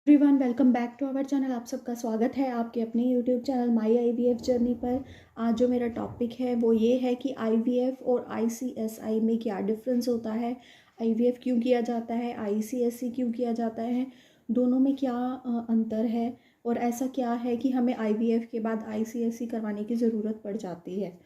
Everyone welcome back to our channel. आप सबका स्वागत है आपके अपने YouTube channel my IVF journey पर। आज जो मेरा टॉपिक है वो ये है कि आईवीएफ और आईसीएसआई में क्या डिफरेंस होता है, आईवीएफ क्यों किया जाता है, आईसीएससी क्यों किया जाता है, दोनों में क्या अंतर है और ऐसा क्या है कि हमें आईवीएफ के बाद आईसीएससी करवाने की ज़रूरत पड़ जाती है।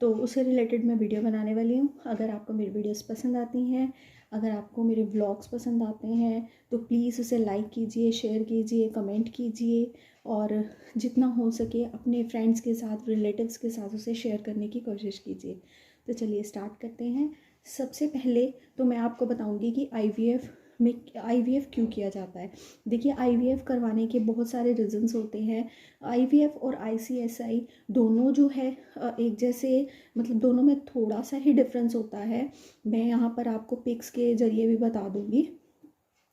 तो उससे रिलेटेड मैं वीडियो बनाने वाली हूँ। अगर आपको मेरी वीडियोस पसंद आती हैं, अगर आपको मेरे व्लॉग्स पसंद आते हैं तो प्लीज़ उसे लाइक कीजिए, शेयर कीजिए, कमेंट कीजिए और जितना हो सके अपने फ्रेंड्स के साथ, रिलेटिव्स के साथ उसे शेयर करने की कोशिश कीजिए। तो चलिए स्टार्ट करते हैं। सबसे पहले तो मैं आपको बताऊंगी कि आईवीएफ क्यों किया जाता है। देखिए, आईवीएफ करवाने के बहुत सारे रीजंस होते हैं। आईवीएफ और आईसीएसआई दोनों जो है एक जैसे, मतलब दोनों में थोड़ा सा ही डिफरेंस होता है। मैं यहाँ पर आपको पिक्स के ज़रिए भी बता दूँगी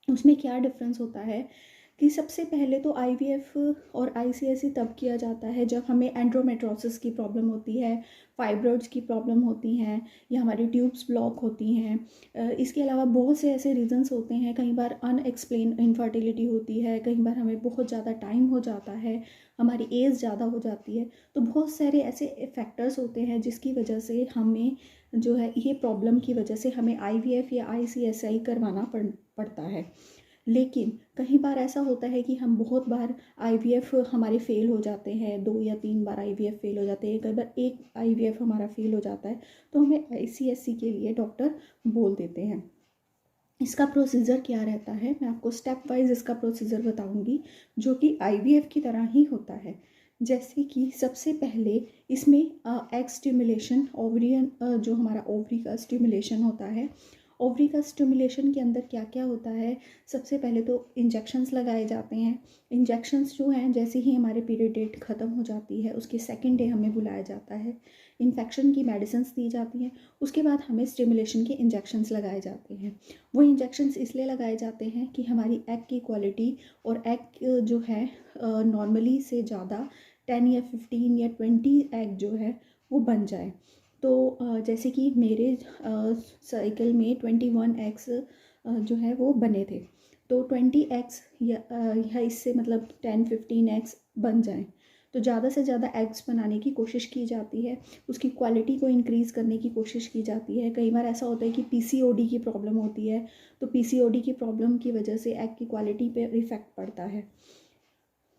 उसमें क्या डिफरेंस होता है। कि सबसे पहले तो आईवीएफ और आईसीएससी तब किया जाता है जब हमें एंड्रोमेट्रोसिस की प्रॉब्लम होती है, फाइब्रॉइड्स की प्रॉब्लम होती हैं या हमारी ट्यूब्स ब्लॉक होती हैं। इसके अलावा बहुत से ऐसे रीजंस होते हैं। कई बार अनएक्सप्लेन इनफर्टिलिटी होती है, कई बार हमें बहुत ज़्यादा टाइम हो जाता है, हमारी एज ज़्यादा हो जाती है। तो बहुत सारे ऐसे फैक्टर्स होते हैं जिसकी वजह से हमें जो है ये प्रॉब्लम की वजह से हमें आईवीएफ या आईसीएसआई करवाना पड़ता है। लेकिन कई बार ऐसा होता है कि हम बहुत बार आईवीएफ हमारे फेल हो जाते हैं, 2 या 3 बार आईवीएफ फेल हो जाते हैं, कई बार एक आईवीएफ हमारा फेल हो जाता है तो हमें आईसीएससी के लिए डॉक्टर बोल देते हैं। इसका प्रोसीजर क्या रहता है मैं आपको स्टेप वाइज इसका प्रोसीजर बताऊंगी जो कि आईवीएफ की तरह ही होता है। जैसे कि सबसे पहले इसमें एग स्टिमुलेशन, ओवरियन जो हमारा ओवरी का स्टिमुलेशन होता है। ओवरी का स्टिमुलेशन के अंदर क्या क्या होता है, सबसे पहले तो इंजेक्शंस लगाए जाते हैं। इंजेक्शंस जो हैं जैसे ही हमारे पीरियड डेट ख़त्म हो जाती है उसके सेकेंड डे हमें बुलाया जाता है, इन्फेक्शन की मेडिसिन दी जाती हैं। उसके बाद हमें स्टिमुलेशन के इंजेक्शंस लगाए जाते हैं। वो इंजेक्शंस इसलिए लगाए जाते हैं कि हमारी एग की क्वालिटी और एग जो है नॉर्मली से ज़्यादा 10 या 15 या 20 एग जो है वो बन जाए। तो जैसे कि मेरे साइकिल में 21 एग्स जो है वो बने थे। तो 20 एग्स या इससे मतलब 10-15 एग्स बन जाएं तो ज़्यादा से ज़्यादा एग्स बनाने की कोशिश की जाती है, उसकी क्वालिटी को इंक्रीज़ करने की कोशिश की जाती है। कई बार ऐसा होता है कि पीसीओडी की प्रॉब्लम होती है, तो पीसीओडी की प्रॉब्लम की वजह से एग की क्वालिटी पे इफ़ेक्ट पड़ता है।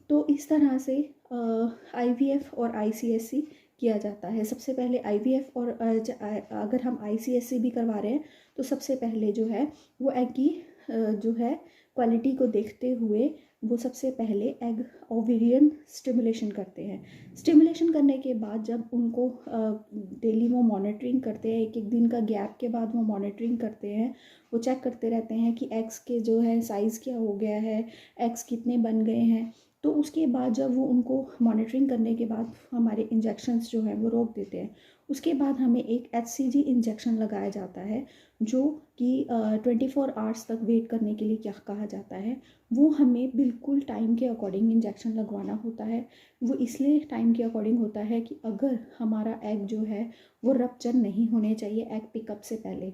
तो इस तरह से आईवीएफ और आईसीएससी किया जाता है। सबसे पहले आईवीएफ और अगर हम आईसीएससी भी करवा रहे हैं तो सबसे पहले जो है वो एग की जो है क्वालिटी को देखते हुए वो सबसे पहले एग ओवेरियन स्टिमुलेशन करते हैं। स्टिमुलेशन करने के बाद जब उनको डेली वो मॉनिटरिंग करते हैं, एक एक दिन का गैप के बाद वो मॉनिटरिंग करते हैं, वो चेक करते रहते हैं कि एग्स के जो है साइज़ क्या हो गया है, एग्स कितने बन गए हैं। तो उसके बाद जब वो उनको मॉनिटरिंग करने के बाद हमारे इंजेक्शंस जो है वो रोक देते हैं। उसके बाद हमें एक एचसीजी इंजेक्शन लगाया जाता है जो कि 24 आवर्स तक वेट करने के लिए क्या कहा जाता है। वो हमें बिल्कुल टाइम के अकॉर्डिंग इंजेक्शन लगवाना होता है। वो इसलिए टाइम के अकॉर्डिंग होता है कि अगर हमारा एग जो है वो रप्चर नहीं होने चाहिए एग पिकअप से पहले।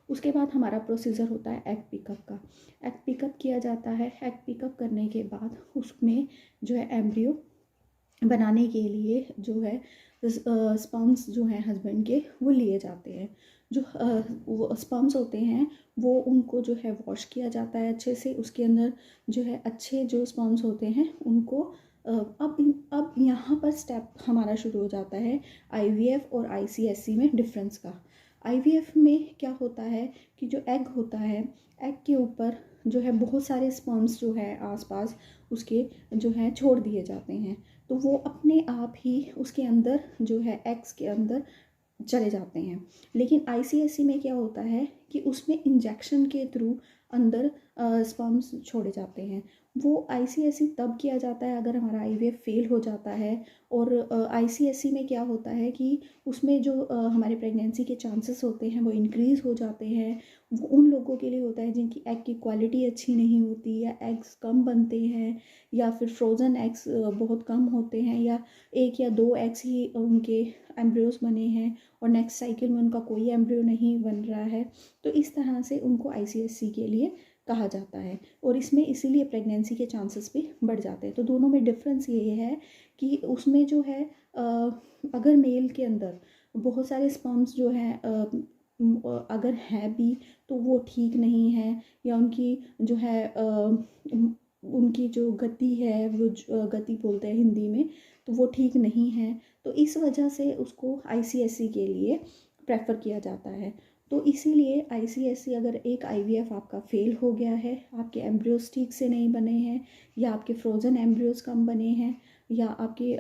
उसके बाद हमारा प्रोसीजर होता है एग पिकअप का। एग पिकअप किया जाता है। एग पिकअप करने के बाद उसमें जो है एम्ब्रियो बनाने के लिए जो है स्पर्म्स जो हैं हस्बैंड के वो लिए जाते हैं। जो वो स्पर्म्स होते हैं वो उनको जो है वॉश किया जाता है अच्छे से। उसके अंदर जो है अच्छे जो स्पर्म्स होते हैं उनको अब यहाँ पर स्टेप हमारा शुरू हो जाता है आईवीएफ और आईसीएससी में डिफरेंस का। आईवीएफ में क्या होता है कि जो एग होता है, एग के ऊपर जो है बहुत सारे स्पर्म्स जो है आसपास उसके जो है छोड़ दिए जाते हैं। तो वो अपने आप ही उसके अंदर जो है एग्स के अंदर चले जाते हैं। लेकिन आईसीएससी में क्या होता है कि उसमें इंजेक्शन के थ्रू अंदर स्पर्म्स छोड़े जाते हैं। वो आईसीएससी तब किया जाता है अगर हमारा आईवीएफ फेल हो जाता है। और आईसीएससी में क्या होता है कि उसमें जो हमारे प्रेगनेंसी के चांसेस होते हैं वो इंक्रीज़ हो जाते हैं। वो उन लोगों के लिए होता है जिनकी एग की क्वालिटी अच्छी नहीं होती या एग्स कम बनते हैं या फिर फ्रोज़न एग्स बहुत कम होते हैं या 1 या 2 एग्स ही उनके एम्ब्रियोज बने हैं और नेक्स्ट साइकिल में उनका कोई एम्ब्रियो नहीं बन रहा है। तो इस तरह से उनको आईसीएससी के लिए कहा जाता है, और इसमें इसीलिए प्रेगनेंसी के चांसेस भी बढ़ जाते हैं। तो दोनों में डिफरेंस ये है कि उसमें जो है अगर मेल के अंदर बहुत सारे स्पर्म्स जो हैं अगर हैं भी तो वो ठीक नहीं है, या उनकी जो है उनकी जो गति है वो गति बोलते हैं हिंदी में, तो वो ठीक नहीं है, तो इस वजह से उसको आईसीएससी के लिए प्रेफर किया जाता है। तो इसीलिए आईसीएससी अगर एक आईवीएफ आपका फेल हो गया है, आपके एम्ब्रियोज ठीक से नहीं बने हैं, या आपके फ्रोज़न एम्ब्रियोज कम बने हैं, या आपके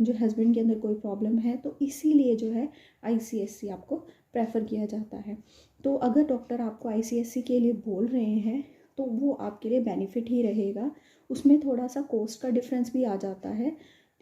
जो हस्बैंड के अंदर कोई प्रॉब्लम है, तो इसीलिए जो है आईसीएससी आपको प्रेफर किया जाता है। तो अगर डॉक्टर आपको आईसीएससी के लिए बोल रहे हैं तो वो आपके लिए बेनिफिट ही रहेगा। उसमें थोड़ा सा कॉस्ट का डिफरेंस भी आ जाता है,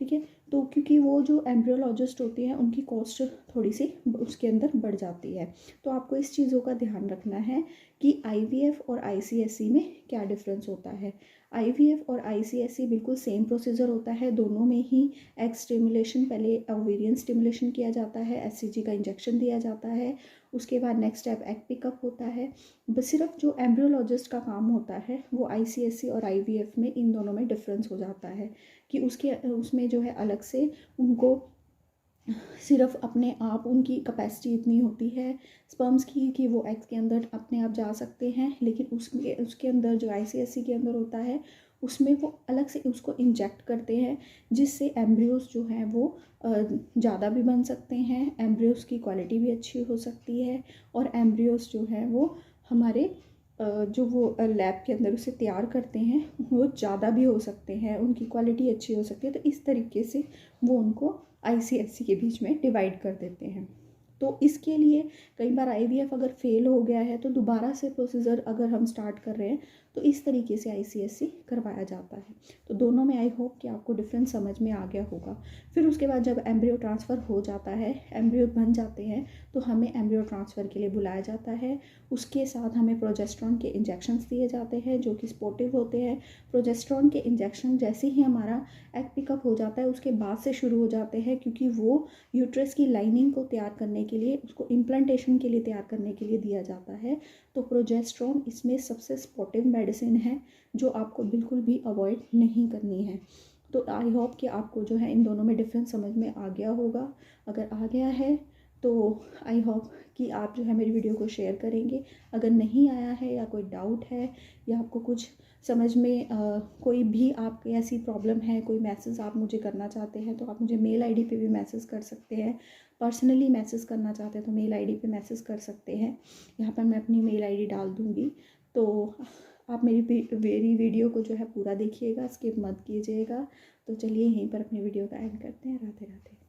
ठीक है। तो क्योंकि वो जो एम्ब्रियोलॉजिस्ट होती हैं उनकी कॉस्ट थोड़ी सी उसके अंदर बढ़ जाती है। तो आपको इस चीज़ों का ध्यान रखना है कि आईवीएफ और आईसीएससी में क्या डिफरेंस होता है। आईवीएफ और आईसीएससी बिल्कुल सेम प्रोसीजर होता है, दोनों में ही एग स्टिमुलेशन, पहले ओवेरियन स्टिमुलेशन किया जाता है, एससीजी का इंजेक्शन दिया जाता है, उसके बाद नेक्स्ट स्टेप एग पिकअप होता है। बस सिर्फ जो एम्ब्रियोलॉजिस्ट का काम होता है वो आईसीएससी और आईवीएफ में इन दोनों में डिफरेंस हो जाता है कि उसमें जो है अलग से उनको सिर्फ अपने आप उनकी कैपेसिटी इतनी होती है स्पर्म्स की कि वो एग्स के अंदर अपने आप जा सकते हैं, लेकिन उसके अंदर जो आईसीएससी के अंदर होता है उसमें वो अलग से उसको इंजेक्ट करते हैं, जिससे एम्ब्रियोज जो हैं वो ज़्यादा भी बन सकते हैं, एम्ब्रियोज की क्वालिटी भी अच्छी हो सकती है, और एम्ब्रियोज जो है वो हमारे जो वो लैब के अंदर उसे तैयार करते हैं वो ज़्यादा भी हो सकते हैं, उनकी क्वालिटी अच्छी हो सकती है। तो इस तरीके से वो उनको आईसीएससी के बीच में डिवाइड कर देते हैं। तो इसके लिए कई बार आईवीएफ अगर फेल हो गया है तो दोबारा से प्रोसीजर अगर हम स्टार्ट कर रहे हैं तो इस तरीके से आईसीएससी करवाया जाता है। तो दोनों में आई होप कि आपको डिफरेंस समझ में आ गया होगा। फिर उसके बाद जब एम्ब्रियो ट्रांसफ़र हो जाता है, एम्ब्रियो बन जाते हैं, तो हमें एम्ब्रियो ट्रांसफ़र के लिए बुलाया जाता है। उसके साथ हमें प्रोजेस्टेरॉन के इंजेक्शंस दिए जाते हैं जो कि सपोर्टिव होते हैं। प्रोजेस्टेरॉन के इंजेक्शन जैसे ही हमारा एग पिकअप हो जाता है उसके बाद से शुरू हो जाते हैं, क्योंकि वो यूट्रस की लाइनिंग को तैयार करने के लिए, उसको इम्प्लांटेशन के लिए तैयार करने के लिए दिया जाता है। तो प्रोजेस्टेरॉन इसमें सबसे सपोर्टिव मेडिसिन है जो आपको बिल्कुल भी अवॉइड नहीं करनी है। तो आई होप कि आपको जो है इन दोनों में डिफरेंस समझ में आ गया होगा। अगर आ गया है तो आई होप कि आप जो है मेरी वीडियो को शेयर करेंगे। अगर नहीं आया है या कोई डाउट है या आपको कुछ समझ में कोई भी आपकी ऐसी प्रॉब्लम है, कोई मैसेज आप मुझे करना चाहते हैं तो आप मुझे मेल आईडी पे भी मैसेज कर सकते हैं। पर्सनली मैसेज करना चाहते हैं तो मेल आईडी पे मैसेज कर सकते हैं। यहाँ पर मैं अपनी मेल आईडी डाल दूँगी। तो आप मेरी वीडियो को जो है पूरा देखिएगा, स्किप मत कीजिएगा। तो चलिए यहीं पर अपनी वीडियो का एंड करते हैं। राधे राधे।